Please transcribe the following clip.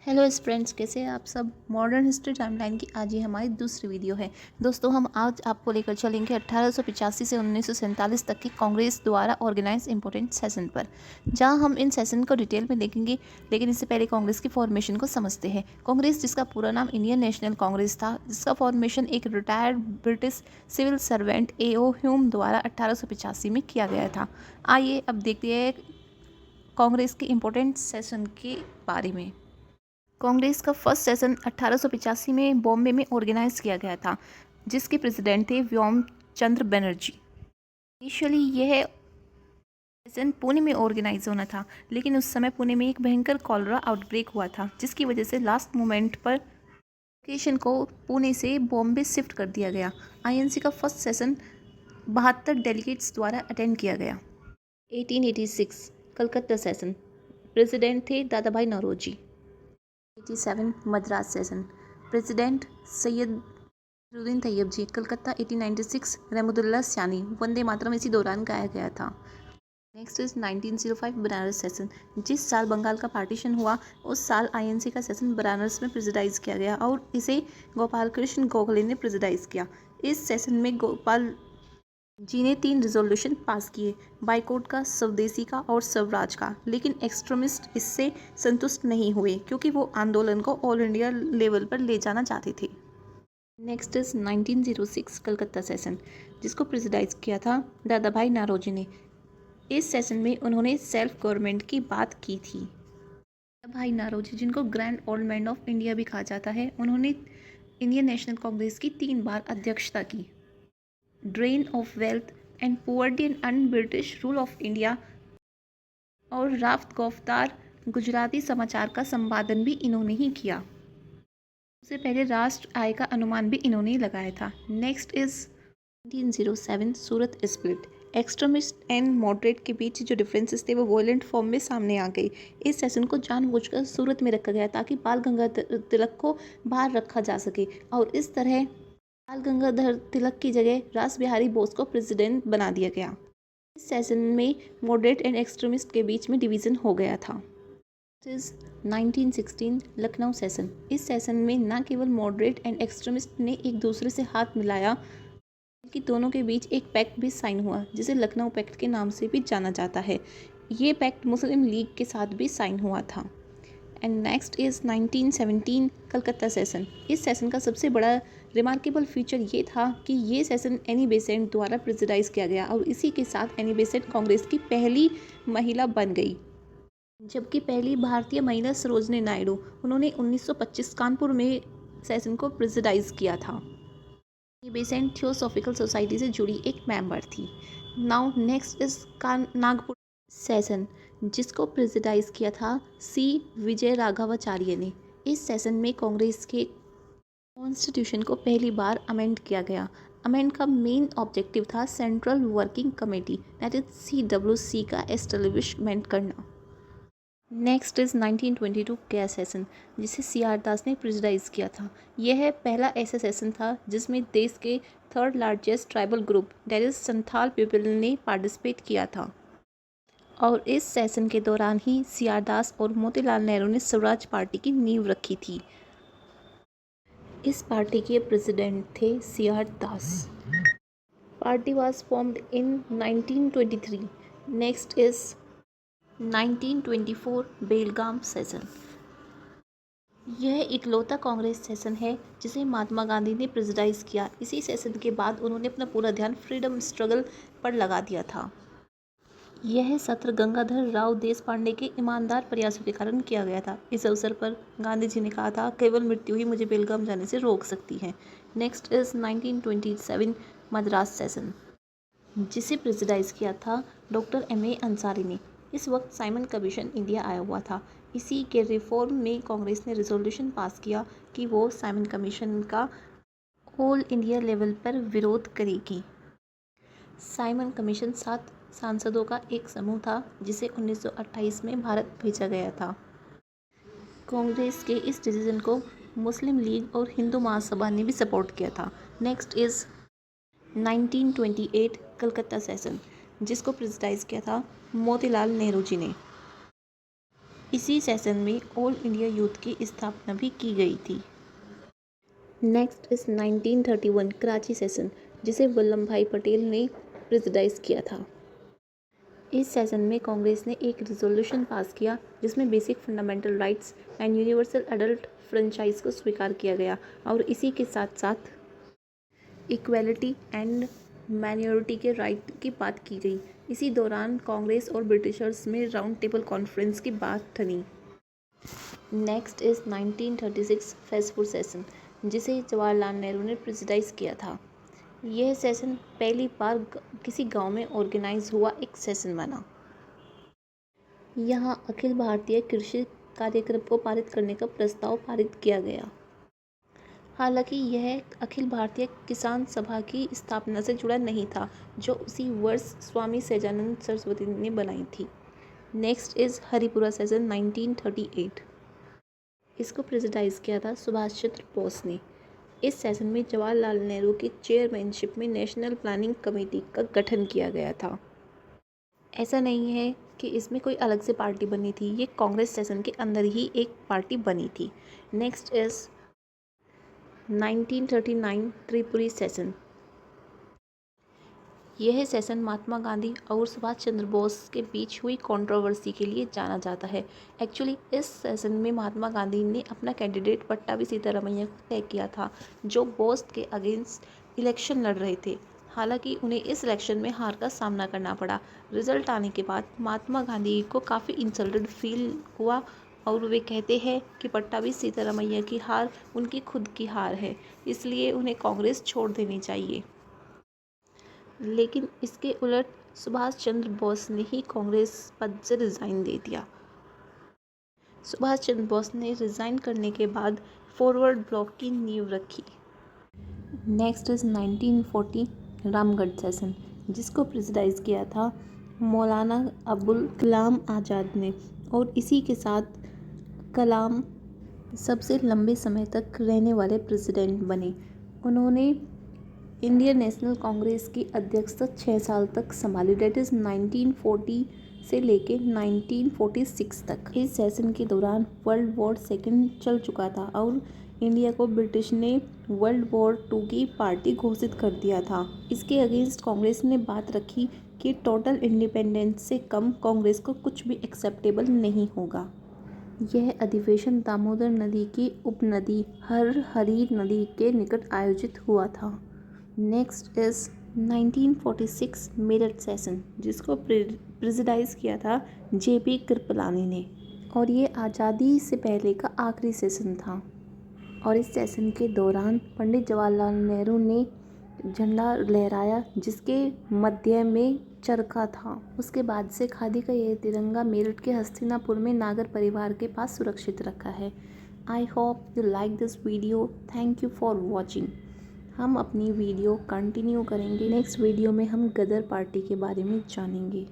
Hello friends, कैसे हैं आप सब। मॉडर्न हिस्ट्री टाइमलाइन की आज ये हमारी दूसरी वीडियो है। दोस्तों, हम आज आपको लेकर चलेंगे 1885 से 1947 तक की कांग्रेस द्वारा ऑर्गेनाइज इंपॉर्टेंट सेशन पर, जहां हम इन सेशन को डिटेल में देखेंगे। लेकिन इससे पहले कांग्रेस की फॉर्मेशन को समझते हैं। कांग्रेस, जिसका पूरा नाम इंडियन नेशनल कांग्रेस था, जिसका फॉर्मेशन एक retired British civil servant A.O. Hume द्वारा 1885 में किया गया था। आइए अब देखते हैं कांग्रेस के इम्पोर्टेंट सेशन के बारे में। कांग्रेस का फर्स्ट सेशन 1885 में बॉम्बे में ऑर्गेनाइज किया गया था, जिसके प्रेसिडेंट थे व्योम चंद्र बनर्जी। इनिशियली यह सेशन पुणे में ऑर्गेनाइज होना था, लेकिन उस समय पुणे में एक भयंकर कॉलरा आउटब्रेक हुआ था, जिसकी वजह से लास्ट मोमेंट पर लोकेशन को पुणे से बॉम्बे शिफ्ट कर दिया गया। INC का फर्स्ट सेशन 72 डेलीगेट्स द्वारा अटेंड किया गया। 1886 कलकत्ता सेशन, प्रेसिडेंट थे दादा भाई नौरोजी। 87 मद्रास सेशन, प्रेसिडेंट सैयद नसीरुद्दीन तैयब जी। कलकत्ता 1896 रहमतुल्लाह सयानी। वंदे मातरम इसी दौरान गाया गया था। Next is 1905 Banaras session. जिस साल बंगाल का पार्टीशन हुआ, उस साल INC का सेशन बनारस में प्रेसिडाइज किया गया और इसे गोपाल कृष्ण गोखले ने प्रेसिडाइज किया। इस सेशन में गोपाल जी ने 3 रिजोल्यूशन पास किए, बाइकॉट का, स्वदेशी का और स्वराज का। लेकिन एक्सट्रीमिस्ट इससे संतुष्ट नहीं हुए, क्योंकि वो आंदोलन को ऑल इंडिया लेवल पर ले जाना चाहते थे। नेक्स्ट इज 1906 कलकत्ता सेशन, जिसको प्रेसिडाइज किया था दादा भाई नौरोजी ने। इस सेशन में उन्होंने सेल्फ गवर्नमेंट की बात की थी। दादा भाई नौरोजी, जिनको grand old man of India भी कहा जाता है, उन्होंने इंडियन नेशनल कांग्रेस की 3 बार अध्यक्षता की। Drain of wealth and poverty and un British rule of India और राफ्त गौफतार गुजराती समाचार का संपादन भी इन्होंने ही किया। उससे पहले राष्ट्र आय का अनुमान भी इन्होंने ही लगाया था। Next is 1907 Surat split. Extremist and moderate के बीच जो डिफरेंसेस थे वो वॉयलेंट फॉर्म में सामने आ गई। इस सेशन को जानबूझकर सूरत में रखा गया ताकि बाल गंगाधर तिलक को बाहर रखा जा सके, और इस तरह बाल गंगाधर तिलक की जगह रास बिहारी बोस को प्रेसिडेंट बना दिया गया। इस सेशन में मॉडरेट एंड एक्सट्रीमिस्ट के बीच में डिवीज़न हो गया था। 1916 लखनऊ सेशन। इस सेशन में न केवल मॉडरेट एंड एक्सट्रीमिस्ट ने एक दूसरे से हाथ मिलाया, बल्कि दोनों के बीच एक पैक्ट भी साइन हुआ, जिसे लखनऊ पैक्ट के नाम से भी जाना जाता है। ये पैक्ट मुस्लिम लीग के साथ भी साइन हुआ था। And next is 1917 Calcutta session. इस सेशन का सबसे बड़ा रिमार्केबल फीचर ये था कि ये सेशन एनी बेसेंट द्वारा प्रेसिडाइज किया गया, और इसी के साथ एनी बेसेंट कांग्रेस की पहली महिला बन गई, जबकि पहली भारतीय महिला सरोजनी नायडू, उन्होंने 1925 कानपुर में सेशन को प्रेसिडाइज किया था। ये बेसेंट थियोसॉफिकल सोसाइटी से जुड़ी एक मेंबर थी। Now next is Nagpur session, जिसको प्रेसिडाइज किया था C. विजय राघवाचार्य ने। इस सेशन में कांग्रेस के कॉन्स्टिट्यूशन को पहली बार अमेंड किया गया। अमेंड का मेन ऑब्जेक्टिव था central working committee that is CWC का एस्टेब्लिशमेंट करना। नेक्स्ट इज 1922 गया सेशन, जिसे CR दास ने प्रेसिडाइज किया था। यह पहला ऐसा सेशन था जिसमें देश के 3rd largest tribal group that is Santhal people ने पार्टिसिपेट किया था, और इस सेशन के दौरान ही CR दास और मोतीलाल नेहरू ने स्वराज पार्टी की नींव रखी थी। इस पार्टी के प्रेसिडेंट थे CR Das. Party was formed in 1923। Next is 1924 Belgaum session. यह इकलौता कांग्रेस सेशन है जिसे महात्मा गांधी ने प्रेसिडाइज किया। इसी सेशन के बाद उन्होंने अपना पूरा ध्यान फ्रीडम स्ट्रगल पर लगा दिया था। यह सत्र गंगाधर राव देशपांडे के ईमानदार प्रयासों के कारण किया गया था। इस अवसर पर गांधी जी ने कहा था, केवल मृत्यु ही मुझे बेलगाम जाने से रोक सकती है। नेक्स्ट इज 1927 मद्रास सेशन, जिसे प्रेसिडाइज किया था डॉक्टर MA अंसारी ने। इस वक्त साइमन कमीशन इंडिया आया हुआ था। इसी के रिफॉर्म में कांग्रेस ने रिजोल्यूशन पास किया कि वो साइमन कमीशन का ऑल इंडिया लेवल पर विरोध करेगी। साइमन कमीशन 7 सांसदों का एक समूह था, जिसे 1928 में भारत भेजा गया था। कांग्रेस के इस डिसीजन को मुस्लिम लीग और हिंदू महासभा ने भी सपोर्ट किया था। नेक्स्ट इज 1928 कलकत्ता सेशन, जिसको प्रेसिडाइज किया था मोतीलाल नेहरू जी ने। इसी सेशन में ऑल इंडिया यूथ की स्थापना भी की गई थी। नेक्स्ट इज 1931 कराची सेशन, जिसे वल्लभ भाई पटेल ने प्रेसिडाइज किया था। इस सेशन में कांग्रेस ने एक रिजोल्यूशन पास किया जिसमें basic fundamental rights and universal adult franchise को स्वीकार किया गया और इसी के साथ साथ इक्वेलिटी एंड माइनॉरिटी के राइट की बात की गई। इसी दौरान कांग्रेस और ब्रिटिशर्स में राउंड टेबल कॉन्फ्रेंस की बात ठनी। नेक्स्ट इज 1936 फैजपुर सेशन, जिसे जवाहरलाल नेहरू ने प्रेसिडाइज किया था। यह सेशन पहली बार किसी गांव में ऑर्गेनाइज हुआ एक सेशन बना। यहाँ अखिल भारतीय कृषि कार्यक्रम को पारित करने का प्रस्ताव पारित किया गया। हालांकि यह अखिल भारतीय किसान सभा की स्थापना से जुड़ा नहीं था, जो उसी वर्ष स्वामी सहजानंद सरस्वती ने बनाई थी। Next is Haripura session 1938। इसको प्रेसिडाइज किया था सुभाष चंद्र बोस ने। इस सेशन में जवाहरलाल नेहरू की चेयरमैनशिप में नेशनल प्लानिंग कमेटी का गठन किया गया था। ऐसा नहीं है कि इसमें कोई अलग से पार्टी बनी थी, ये कांग्रेस सेशन के अंदर ही एक पार्टी बनी थी। Next is 1939 Tripuri session. यह सेशन महात्मा गांधी और सुभाष चंद्र बोस के बीच हुई कंट्रोवर्सी के लिए जाना जाता है। एक्चुअली इस सेशन में महात्मा गांधी ने अपना कैंडिडेट पट्टाभी सीतारामैया को तय किया था, जो बोस के अगेंस्ट इलेक्शन लड़ रहे थे। हालांकि उन्हें इस इलेक्शन में हार का सामना करना पड़ा। रिजल्ट आने के बाद महात्मा गांधी को काफ़ी इंसल्टेड फील हुआ और वे कहते हैं कि पट्टाभी सीतारामैया की हार उनकी खुद की हार है, इसलिए उन्हें कांग्रेस छोड़ देनी चाहिए। लेकिन इसके उलट सुभाष चंद्र बोस ने ही कांग्रेस पद से रिज़ाइन दे दिया। सुभाष चंद्र बोस ने रिज़ाइन करने के बाद फॉरवर्ड ब्लॉक की नींव रखी। नेक्स्ट इज 1940 रामगढ़ सेशन, जिसको प्रेसिडाइज किया था मौलाना अबुल कलाम आज़ाद ने, और इसी के साथ कलाम सबसे लंबे समय तक रहने वाले प्रेसिडेंट बने। उन्होंने इंडियन नेशनल कांग्रेस की अध्यक्षता 6 साल तक संभाली, डेट इज़ 1940 से लेके 1946 तक। इस सेशन के दौरान वर्ल्ड वॉर सेकेंड चल चुका था और इंडिया को ब्रिटिश ने वर्ल्ड वॉर 2 की पार्टी घोषित कर दिया था। इसके अगेंस्ट कांग्रेस ने बात रखी कि टोटल इंडिपेंडेंस से कम कांग्रेस को कुछ भी एक्सेप्टेबल नहीं होगा। यह अधिवेशन दामोदर नदी की उपनदी हरहरी नदी के निकट आयोजित हुआ था। नेक्स्ट इज 1946 मेरठ सेशन, जिसको प्रेसिडाइज किया था JP कृपलानी ने, और ये आज़ादी से पहले का आखिरी सेशन था। और इस सेशन के दौरान पंडित जवाहरलाल नेहरू ने झंडा लहराया, जिसके मध्य में चरखा था। उसके बाद से खादी का यह तिरंगा मेरठ के हस्तिनापुर में नागर परिवार के पास सुरक्षित रखा है। I hope you like this video. Thank you for watching. हम अपनी वीडियो कंटिन्यू करेंगे। नेक्स्ट वीडियो में हम गदर पार्टी के बारे में जानेंगे।